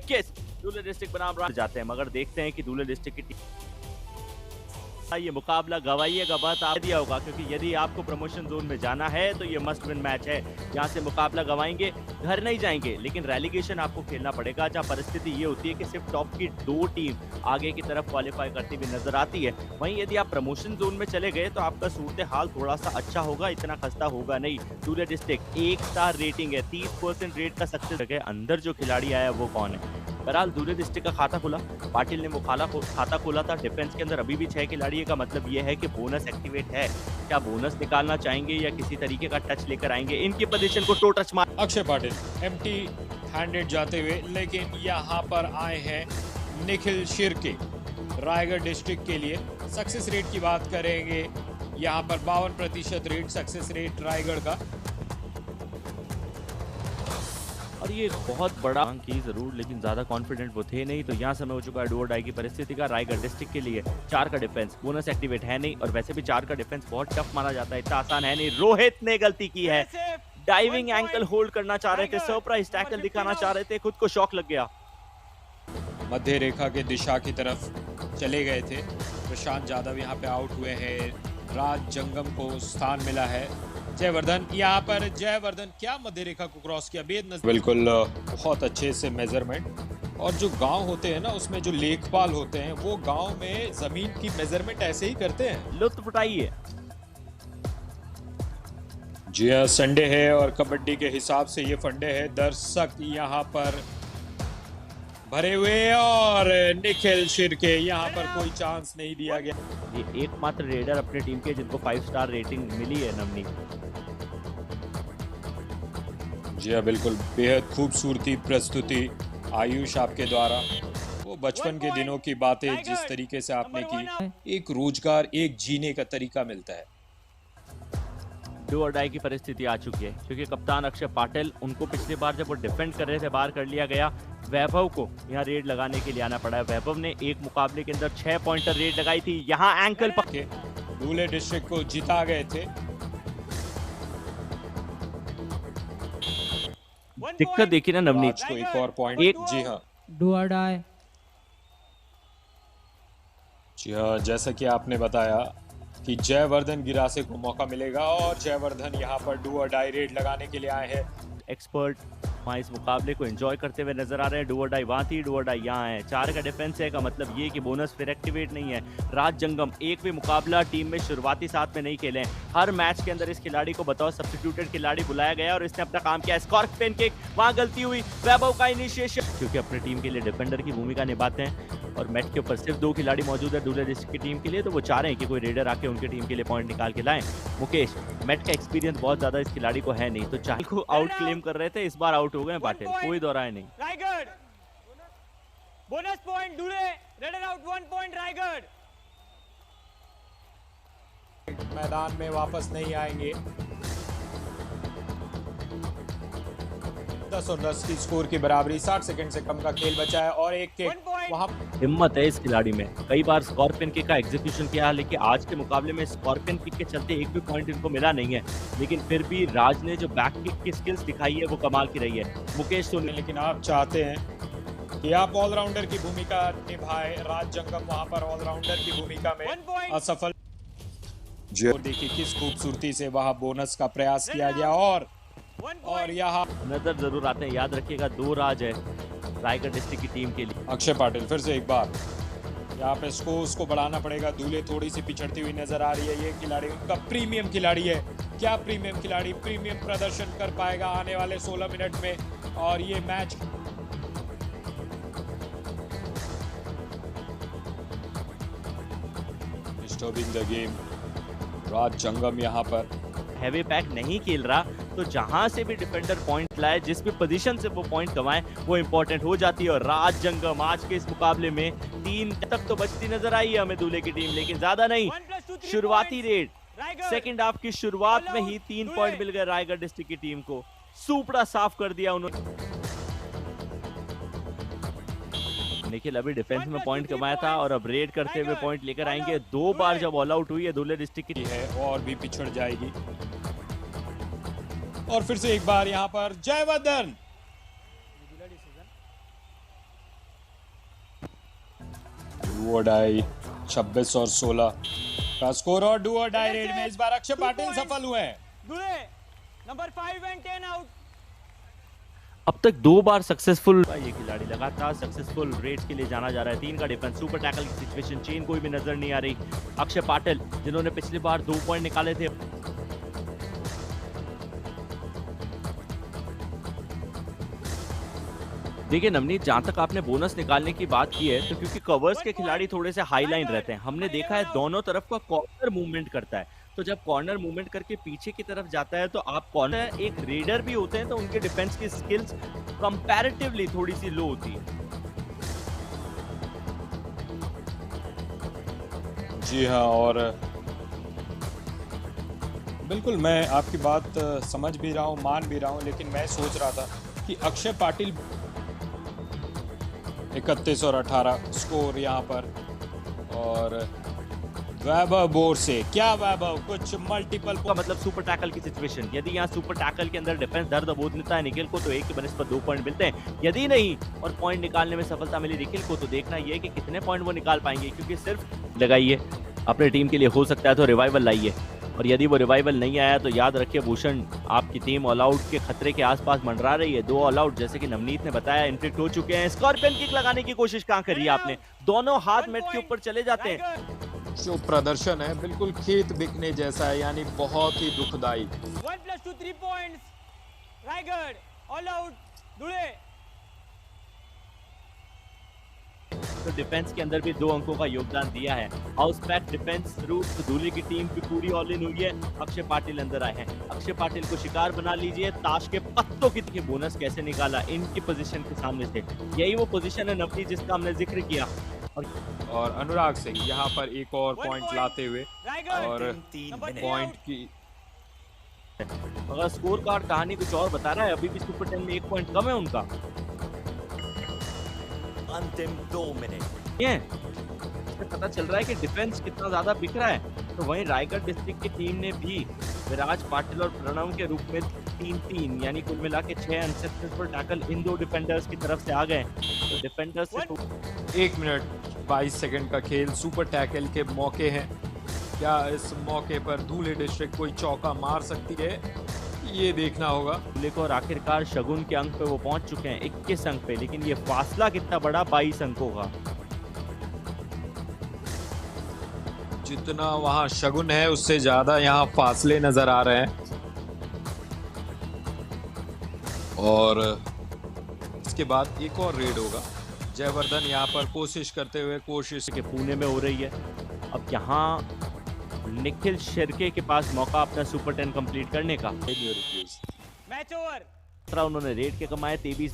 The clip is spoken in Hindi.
मुकेश दूल्हे डिस्ट्रिक्ट बनाम जाते हैं, मगर देखते हैं कि दूल्हे डिस्ट्रिक्ट की ये मुकाबला गवाइएगा बात आप दिया होगा, क्योंकि यदि आपको प्रमोशन जोन में जाना है तो ये मस्ट विन मैच है। यहाँ से मुकाबला गवाएंगे घर नहीं जाएंगे, लेकिन रेलीगेशन आपको खेलना पड़ेगा, जहाँ परिस्थिति ये होती है कि सिर्फ टॉप की 2 टीम आगे की तरफ क्वालिफाई करती हुई नजर आती है। वहीं यदि आप प्रमोशन जोन में चले गए तो आपका सूरत हाल थोड़ा सा अच्छा होगा, इतना खस्ता होगा नहीं। दूल्हे डिस्ट्रिक्ट 1 स्टार रेटिंग है, 30% रेट का सक्सेस है। अंदर जो खिलाड़ी आया वो कौन है? बहरहाल दूल्हे डिस्ट्रिक्ट का खाता खुला, पाटिल ने वो खाता खोला था। डिफेंस के अंदर अभी भी 6 खिलाड़ी का मतलब ये है कि बोनस एक्टिवेट है। क्या बोनस निकालना चाहेंगे या किसी तरीके का टच लेकर आएंगे? इनकी पोजीशन को टो टच मार अक्षय पाटिल एम्प्टी हैंडेड जाते हुए, लेकिन यहाँ पर आए हैं निखिल शिर्के रायगढ़ डिस्ट्रिक्ट के लिए। सक्सेस रेट की बात करेंगे, यहाँ पर 52% रेट सक्सेस रेट रायगढ़ का, और ये बहुत बड़ा की जरूर, लेकिन ज्यादा कॉन्फिडेंट वो थे नहीं। तो यहाँ समय हो चुका है डू और डाई की परिस्थिति का रायगढ़ डिस्ट्रिक्ट के लिए। 4 का डिफेंस, बोनस एक्टिवेट है नहीं, और वैसे भी 4 का डिफेंस बहुत टफ माना जाता है, इतना आसान है नहीं। रोहित ने गलती की है, डाइविंग एंकल होल्ड करना चाह रहे थे, सरप्राइज टैकल दिखाना चाह रहे थे, खुद को शॉक लग गया। मध्य रेखा के दिशा की तरफ चले गए थे। प्रशांत यादव यहाँ पे आउट हुए हैं, राज जंगम को स्थान मिला है। जयवर्धन यहाँ पर, जयवर्धन क्या मध्य रेखा को क्रॉस किया, बिल्कुल बहुत अच्छे से मेजरमेंट। और जो गांव होते हैं ना, उसमें जो लेखपाल होते हैं वो गांव में जमीन की मेजरमेंट ऐसे ही करते हैं। लुत्फ उठाइए। जी हाँ, संडे है और कबड्डी के हिसाब से ये फंडे है। दर्शक यहाँ पर भरे हुए, और निखिल शिर्के यहाँ पर कोई चांस नहीं दिया गया। ये एकमात्र रेडर अपनी टीम के जिनको 5 स्टार रेटिंग मिली है नवनी। जी हाँ, बिल्कुल बेहद खूबसूरती प्रस्तुति आयुष आपके द्वारा। वो बचपन के दिनों की बातें जिस तरीके से आपने की, एक रोजगार, एक जीने का तरीका मिलता है। डू और डाई की परिस्थिति आ चुकी है, क्योंकि कप्तान अक्षय पाटिल, उनको पिछली बार जब वो डिफेंड कर रहे थे बाहर कर लिया गया। वैभव को यहाँ रेड लगाने के लिए आना पड़ा है। वैभव ने एक मुकाबले के अंदर 6 पॉइंटर रेड लगाई थी, यहाँ एंकल पक्के दूल्हे डिस्ट्रिक्ट को जिता गए थे। दिक्कत देखी ना नवनीत को एक और पॉइंट। जी हाँ, डू और डाई। जी हाँ, जैसा कि आपने बताया कि जयवर्धन गिरासे को मौका मिलेगा, और जयवर्धन यहाँ पर डू और डाई रेड लगाने के लिए आए हैं। एक्सपर्ट वहाँ इस मुकाबले को एंजॉय करते हुए नजर आ रहे हैं। डू और डाई वहाँ थी, डू और डाई यहाँ है। 4 का डिफेंस है का मतलब ये कि बोनस फिर एक्टिवेट नहीं है। राज जंगम एक भी मुकाबला टीम में शुरुआती साथ में नहीं खेले। हर मैच के अंदर इस खिलाड़ी को बताओ सब्स्टिट्यूटेड खिलाड़ी बुलाया गया और इसने अपना काम किया। स्कॉर्पियन किक, वहाँ गलती हुई। वैभव का इनिशिएशन, क्योंकि अपनी टीम के लिए डिफेंडर की भूमिका निभाते हैं, और मैच के ऊपर सिर्फ 2 खिलाड़ी मौजूद है दूल्हे डिस्ट्रिक्ट की टीम के लिए, तो वो चाह रहे हैं कि कोई रेडर आके उनकी टीम के लिए पॉइंट निकाल के लाएं। मुकेश, मैच का एक्सपीरियंस बहुत ज्यादा इस खिलाड़ी को है नहीं, तो चाहे को आउट क्लेम कर रहे थे, इस बार आउट हो गए पाटिल, कोई दोहराए नहीं। रायगढ़ बोनस पॉइंट दूल्हे, रेडर आउट 1 पॉइंट रायगढ़। मैदान में वापस नहीं आएंगे। 10 और 10 की स्कोर की बराबरी, 60 सेकंड से कम का खेल बचा है, और एक के वहां हिम्मत है इस खिलाड़ी में। कई बार स्कॉर्पियन किक का एग्जीक्यूशन किया, लेकिन आज के मुकाबले में स्कॉर्पियन किक के चलते एक भी पॉइंट इनको मिला नहीं है, लेकिन फिर भी राज ने जो बैक किक की स्किल्स दिखाई है वो कमाल की रही है। मुकेश सोनी, लेकिन आप चाहते हैं कि आप ऑलराउंडर की भूमिका निभाए। राज जंगम वहां पर ऑलराउंडर की भूमिका में असफल। और देखिए किस खूबसूरती से वहां बोनस का प्रयास किया गया, और यहाँ नजर जरूर आते हैं। याद रखिएगा 2 राज है रायगढ़ डिस्ट्रिक्ट की टीम के लिए। अक्षय पाटिल फिर से एक बार यहाँ पे स्कोर्स को बढ़ाना पड़ेगा। दूल्हे थोड़ी सी पिछड़ती हुई नजर आ रही है। ये खिलाड़ी उनका प्रीमियम खिलाड़ी है। क्या प्रीमियम खिलाड़ी प्रीमियम प्रदर्शन कर पाएगा आने वाले 16 मिनट में? और ये मैच डिस्टर्बिंग द गेम। राज जंगम यहाँ पर हैवी पैक नहीं खेल रहा, तो जहां से भी डिफेंडर पॉइंट लाए, जिस भी पोजीशन से वो पॉइंट कमाए, वो इंपॉर्टेंट हो जाती है। और राज जंगम आज के इस मुकाबले में 3 तक तो बचती नजर आई है हमें दूल्हे की टीम, लेकिन ज्यादा नहीं। शुरुआती रेड, सेकंड हाफ की शुरुआत में ही 3 पॉइंट मिल गए रायगढ़ डिस्ट्रिक्ट की टीम को। सुपड़ा साफ कर दिया उन्होंने। निखिल अभी डिफेंस में पॉइंट कमाया था, और अब रेड करते हुए पॉइंट लेकर आएंगे। 2 बार जब ऑल आउट हुई है दूल्हे डिस्ट्रिक्ट की है, और भी पिछड़ जाएगी। और फिर से एक बार यहाँ पर जयवर्धन और डाई 26 और 16 का स्कोर और डू और डाई रेड में इस बार अक्षय पाटिल सफल हुए हैं। दूल्हे नंबर 5 एंड 10 आउट। अब तक 2 बार सक्सेसफुल ये खिलाड़ी लगातार सक्सेसफुल रेट्स के लिए जाना जा रहा है। 3 का डिफेंस, सुपर टैकल की सिचुएशन, चेन कोई भी नजर नहीं आ रही। अक्षय पाटिल जिन्होंने पिछली बार 2 पॉइंट निकाले थे, देखिए नवनीत, जहां तक आपने बोनस निकालने की बात की है, तो क्योंकि कवर्स के खिलाड़ी थोड़े से हाई लाइन रहते हैं, हमने देखा है दोनों तरफ का कॉर्नर मूवमेंट करता है। तो जब कॉर्नर मूवमेंट करके पीछे की तरफ जाता है तो आप कॉर्नर एक रेडर भी होते हैं तो उनके डिफेंस की स्किल्स कंपैरेटिवली थोड़ी सी लो होती है। जी हाँ, और बिल्कुल मैं आपकी बात समझ भी रहा हूँ, मान भी रहा हूँ, लेकिन मैं सोच रहा था कि अक्षय पाटिल 31 और 18 स्कोर यहाँ पर, और वैभव बोर से क्या वैभव कुछ मल्टीपल का मतलब सुपर टैकल की सिचुएशन, यदि यहाँ सुपर टैकल के अंदर डिफेंस दर्द बोध देता है निखिल को तो 1 की बनिस्बत 2 पॉइंट मिलते हैं। यदि नहीं और पॉइंट निकालने में सफलता मिली निखिल को तो देखना यह है कि कितने पॉइंट वो निकाल पाएंगे, क्योंकि सिर्फ लगाइए अपने टीम के लिए, हो सकता है तो रिवाइवल लाइए, और यदि वो रिवाइवल नहीं आया तो याद रखिए भूषण, आपकी टीम ऑल आउट के खतरे के आसपास मंडरा रही है। 2 ऑल आउट जैसे कि नवनीत ने बताया इन्फेक्ट हो चुके हैं। स्कॉर्पियन किक लगाने की कोशिश कहां करी है आपने, दोनों हाथ मेट के ऊपर चले जाते हैं। जो प्रदर्शन है बिल्कुल खेत बिकने जैसा है, यानी बहुत ही दुखदाई। 1 + 2 3 पॉइंट्स। Raigarh all out. दूल्हे तो डिफेंस के अंदर भी 2 अंकों का योगदान दिया है। हाउस पैक डिफेंस रूट दूल्हे की टीम की पूरी ऑल इन हुई है। अक्षय पाटिल अंदर आए हैं, अक्षय पाटिल को शिकार बना लीजिए। ताश के पत्तों की बोनस कैसे निकाला इनकी पोजीशन के सामने से, यही वो पोजीशन है नवनीत जिसका हमने जिक्र किया। और अनुराग सिंह यहाँ पर एक और पॉइंट लाते हुए, और पॉइंट की अगर स्कोर कार्ड कहानी कुछ और बता रहा है, अभी भी सुपर 10 में 1 पॉइंट कम है उनका। अंतिम 2 मिनट ये इससे पता चल रहा है कि डिफेंस कितना ज्यादा बिक रहा है। तो वहीं रायगढ़ डिस्ट्रिक्ट की टीम ने भी विराज पाटिल और प्रणव के रूप में 3-3 यानी कुल मिला के 6 अनसक्सेसफुल टैकल इन 2 डिफेंडर्स की तरफ से आ गए। तो डिफेंडर्स से 1 मिनट 22 सेकंड का खेल, सुपर टैकल के मौके हैं। क्या इस मौके पर दूल्हे डिस्ट्रिक्ट कोई चौका मार सकती है, ये देखना होगा। दूल्हे को, और आखिरकार शगुन के अंक पे वो पहुंच चुके हैं 21 अंक पे, लेकिन ये फासला कितना बड़ा, 22 अंकों का। जितना वहां शगुन है उससे ज्यादा यहाँ फासले नजर आ रहे हैं, और इसके बाद एक और रेड होगा। जयवर्धन यहाँ पर कोशिश करते हुए, कोशिश के पुणे में हो रही है। अब यहाँ निखिल शेरके के पास मौका अपना सुपर 10 कंप्लीट करने का। Match over. उन्होंने रेड के कमाए 23